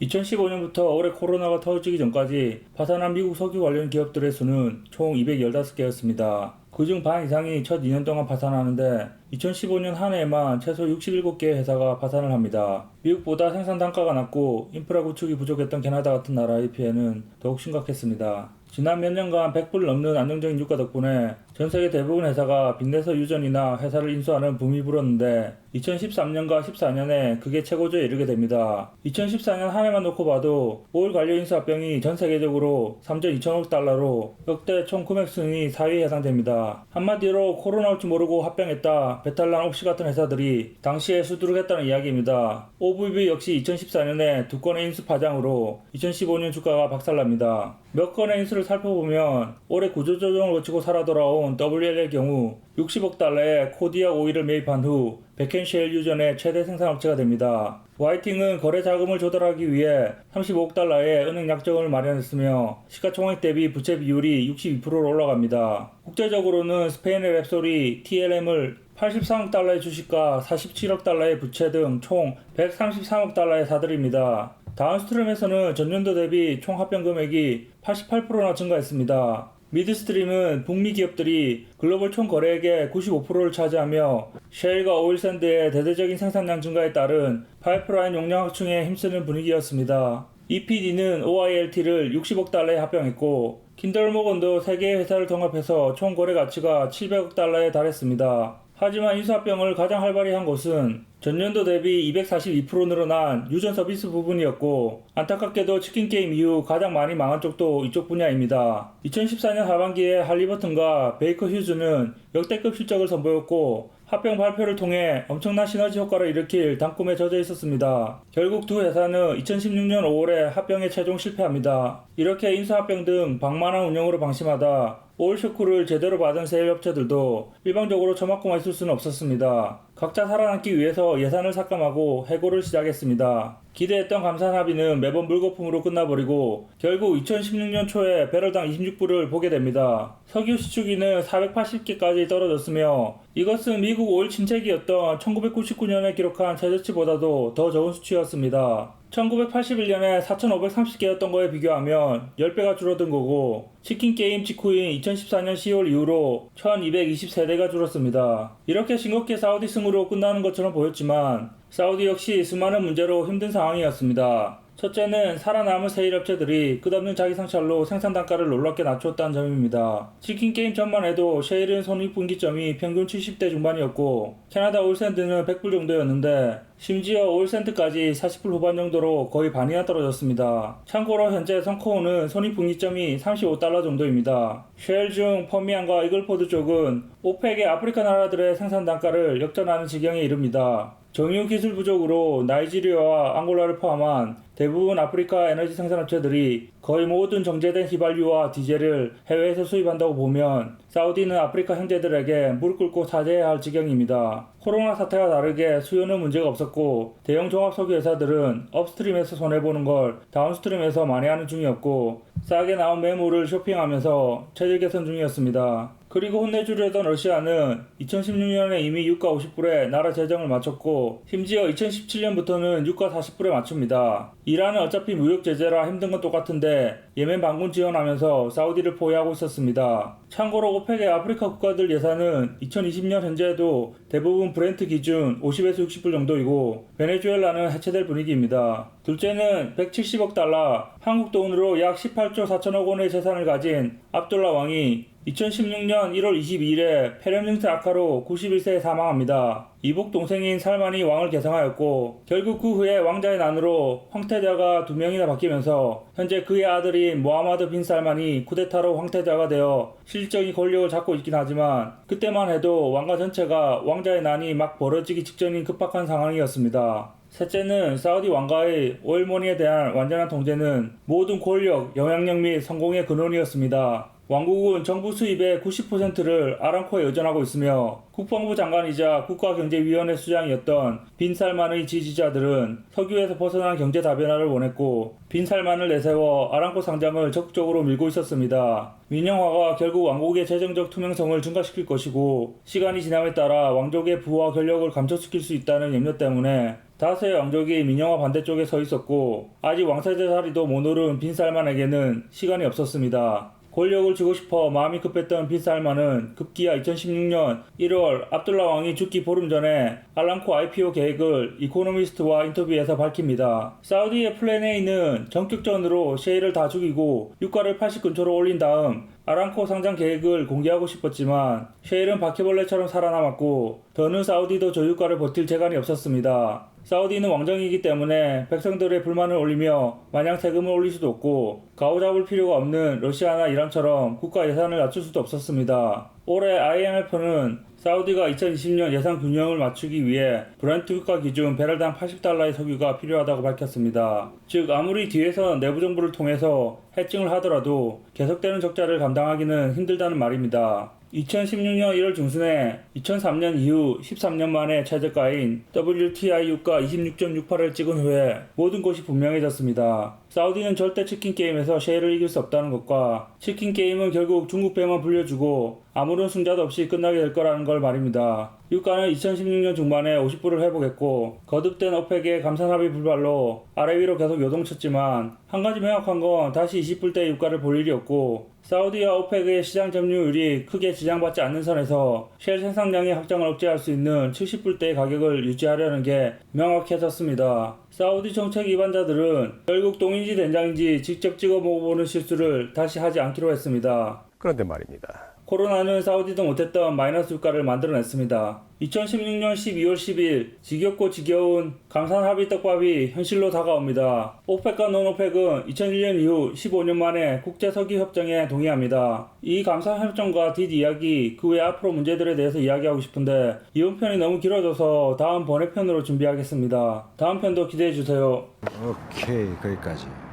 2015년부터 올해 코로나가 터지기 전까지 파산한 미국 석유 관련 기업들의 수는 총 215개였습니다. 그중 반 이상이 첫 2년 동안 파산하는데 2015년 한 해에만 최소 67개의 회사가 파산을 합니다. 미국보다 생산 단가가 낮고 인프라 구축이 부족했던 캐나다 같은 나라의 피해는 더욱 심각했습니다. 지난 몇 년간 100불 넘는 안정적인 유가 덕분에 전 세계 대부분 회사가 빚내서 유전이나 회사를 인수하는 붐이 불었는데 2013년과 14년에 그게 최고조에 이르게 됩니다. 2014년 한 해만 놓고 봐도 오일 관련 인수 합병이 전 세계적으로 3조 2천억 달러로 역대 총 금액 순위 4위에 해당됩니다. 한마디로 코로나 올지 모르고 합병했다 배탈난 옥시 같은 회사들이 당시에 수두룩했다는 이야기입니다. OVB 역시 2014년에 두 건의 인수 파장으로 2015년 주가가 박살납니다. 몇 건의 인수를 살펴보면 올해 구조조정을 거치고 살아 돌아온 WL의 경우 60억 달러의 코디아 오일을 매입한 후 백앤쉘 유전의 최대 생산업체가 됩니다. 와이팅은 거래 자금을 조달하기 위해 35억 달러의 은행 약정을 마련했으며 시가총액 대비 부채 비율이 62%로 올라갑니다. 국제적으로는 스페인의 랩솔이 TLM을 83억 달러의 주식과 47억 달러의 부채 등 총 133억 달러에 사들입니다. 다운스트림에서는 전년도 대비 총 합병 금액이 88%나 증가했습니다. 미드스트림은 북미 기업들이 글로벌 총 거래액의 95%를 차지하며 셰일과 오일샌드의 대대적인 생산량 증가에 따른 파이프라인 용량 확충에 힘쓰는 분위기였습니다. EPD는 OILT를 60억 달러에 합병했고 킨덜모건도 3개의 회사를 통합해서 총 거래 가치가 700억 달러에 달했습니다. 하지만 인수합병을 가장 활발히 한 곳은 전년도 대비 242% 늘어난 유전 서비스 부분이었고 안타깝게도 치킨게임 이후 가장 많이 망한 쪽도 이쪽 분야입니다. 2014년 하반기에 할리버튼과 베이커 휴즈는 역대급 실적을 선보였고 합병 발표를 통해 엄청난 시너지 효과를 일으킬 단꿈에 젖어 있었습니다. 결국 두 회사는 2016년 5월에 합병에 최종 실패합니다. 이렇게 인수합병 등 방만한 운영으로 방심하다 오일 쇼크를 제대로 받은 세일 업체들도 일방적으로 처맞고만 있을 수는 없었습니다. 각자 살아남기 위해서 예산을 삭감하고 해고를 시작했습니다. 기대했던 감산 합의는 매번 물거품으로 끝나버리고 결국 2016년 초에 배럴당 26불을 보게 됩니다. 석유 시추기는 480개까지 떨어졌으며 이것은 미국 오일 침체기였던 1999년에 기록한 최저치보다도 더 적은 수치였습니다. 1981년에 4,530개였던 거에 비교하면 10배가 줄어든 거고 치킨게임 직후인 2014년 10월 이후로 1,223대가 줄었습니다. 이렇게 싱겁게 사우디 승으로 끝나는 것처럼 보였지만 사우디 역시 수많은 문제로 힘든 상황이었습니다. 첫째는 살아남은 세일 업체들이 끝없는 자기 성찰로 생산 단가를 놀랍게 낮췄다는 점입니다. 치킨게임 전만 해도 셰일은 손익분기점이 평균 70대 중반이었고 캐나다 오일샌드는 100불 정도였는데 심지어 오일샌드까지 40불 후반 정도로 거의 반이나 떨어졌습니다. 참고로 현재 선코어는 손익분기점이 35달러 정도입니다. 셰일 중 퍼미안과 이글포드 쪽은 오펙의 아프리카 나라들의 생산 단가를 역전하는 지경에 이릅니다. 정유 기술 부족으로 나이지리아와 앙골라를 포함한 대부분 아프리카 에너지 생산업체들이 거의 모든 정제된 휘발유와 디젤을 해외에서 수입한다고 보면 사우디는 아프리카 형제들에게 무릎 꿇고 사죄해야 할 지경입니다. 코로나 사태와 다르게 수요는 문제가 없었고 대형 종합석유 회사들은 업스트림에서 손해보는 걸 다운스트림에서 만회하는 중이었고 싸게 나온 매물을 쇼핑하면서 체질 개선 중이었습니다. 그리고 혼내주려던 러시아는 2016년에 이미 유가 50불에 나라 재정을 마쳤고 심지어 2017년부터는 유가 40불에 맞춥니다. 이란은 어차피 무역 제재라 힘든 건 똑같은데 예멘 반군 지원하면서 사우디를 포위하고 있었습니다. 참고로 오펙의 아프리카 국가들 예산은 2020년 현재에도 대부분 브렌트 기준 50에서 60불 정도이고 베네수엘라는 해체될 분위기입니다. 둘째는 170억 달러, 한국 돈으로 약 18조 4천억 원의 재산을 가진 압둘라 왕이 2016년 1월 22일에 폐렴 증세 악화로 91세에 사망합니다. 이복 동생인 살만이 왕을 계승하였고 결국 그 후에 왕자의 난으로 황태자가 2명이나 바뀌면서 현재 그의 아들인 모하마드 빈 살만이 쿠데타로 황태자가 되어 실질적인 권력을 잡고 있긴 하지만 그때만 해도 왕가 전체가 왕자의 난이 막 벌어지기 직전인 급박한 상황이었습니다. 셋째는 사우디 왕가의 오일머니에 대한 완전한 통제는 모든 권력, 영향력 및 성공의 근원이었습니다. 왕국은 정부 수입의 90%를 아람코에 의존하고 있으며 국방부 장관이자 국가경제위원회 수장이었던 빈 살만의 지지자들은 석유에서 벗어난 경제 다변화를 원했고 빈 살만을 내세워 아람코 상장을 적극적으로 밀고 있었습니다. 민영화가 결국 왕국의 재정적 투명성을 증가시킬 것이고 시간이 지남에 따라 왕족의 부와 권력을 감소시킬 수 있다는 염려 때문에 다스의 왕족이 민영화 반대쪽에 서 있었고 아직 왕세자 자리도 못 오른 빈살만에게는 시간이 없었습니다. 권력을 쥐고 싶어 마음이 급했던 빈살만은 급기야 2016년 1월 압둘라 왕이 죽기 보름 전에 알람코 IPO 계획을 이코노미스트와 인터뷰에서 밝힙니다. 사우디의 플랜 A는 전격전으로 셰일을 다 죽이고 유가를 80 근처로 올린 다음 아람코 상장 계획을 공개하고 싶었지만 셰일은 바퀴벌레처럼 살아남았고 더는 사우디도 저유가를 버틸 재간이 없었습니다. 사우디는 왕정이기 때문에 백성들의 불만을 올리며 마냥 세금을 올릴 수도 없고 가오잡을 필요가 없는 러시아나 이란처럼 국가 예산을 낮출 수도 없었습니다. 올해 IMF는 사우디가 2020년 예산 균형을 맞추기 위해 브렌트 유가 기준 배럴당 80달러의 석유가 필요하다고 밝혔습니다. 즉 아무리 뒤에서 내부 정부를 통해서 해증을 하더라도 계속되는 적자를 감당하기는 힘들다는 말입니다. 2016년 1월 중순에 2003년 이후 13년 만에 최저가인 WTI 유가 26.68을 찍은 후에 모든 것이 분명해졌습니다. 사우디는 절대 치킨 게임에서 셰일을 이길 수 없다는 것과 치킨 게임은 결국 중국 배만 불려주고 아무런 승자도 없이 끝나게 될 거라는 걸 말입니다. 유가는 2016년 중반에 50불을 회복했고 거듭된 오펙의 감산 합의 불발로 아래 위로 계속 요동쳤지만 한 가지 명확한 건 다시 20불대 유가를 볼 일이 없고 사우디와 오펙의 시장 점유율이 크게 지장받지 않는 선에서 셰일 생산량의 확장을 억제할 수 있는 70불대의 가격을 유지하려는 게 명확해졌습니다. 사우디 정책 위반자들은 결국 똥인지 된장인지 직접 찍어 먹어보는 실수를 다시 하지 않기로 했습니다. 그런데 말입니다. 코로나는 사우디도 못했던 마이너스 유가를 만들어냈습니다. 2016년 12월 10일 지겹고 지겨운 감산 합의 떡밥이 현실로 다가옵니다. 오펙과 논오펙은 2001년 이후 15년 만에 국제 석유 협정에 동의합니다. 이 감산 협정과 뒷이야기 그 외 앞으로 문제들에 대해서 이야기하고 싶은데 이번 편이 너무 길어져서 다음 번외편으로 준비하겠습니다. 다음 편도 기대해주세요. 오케이, 거기까지.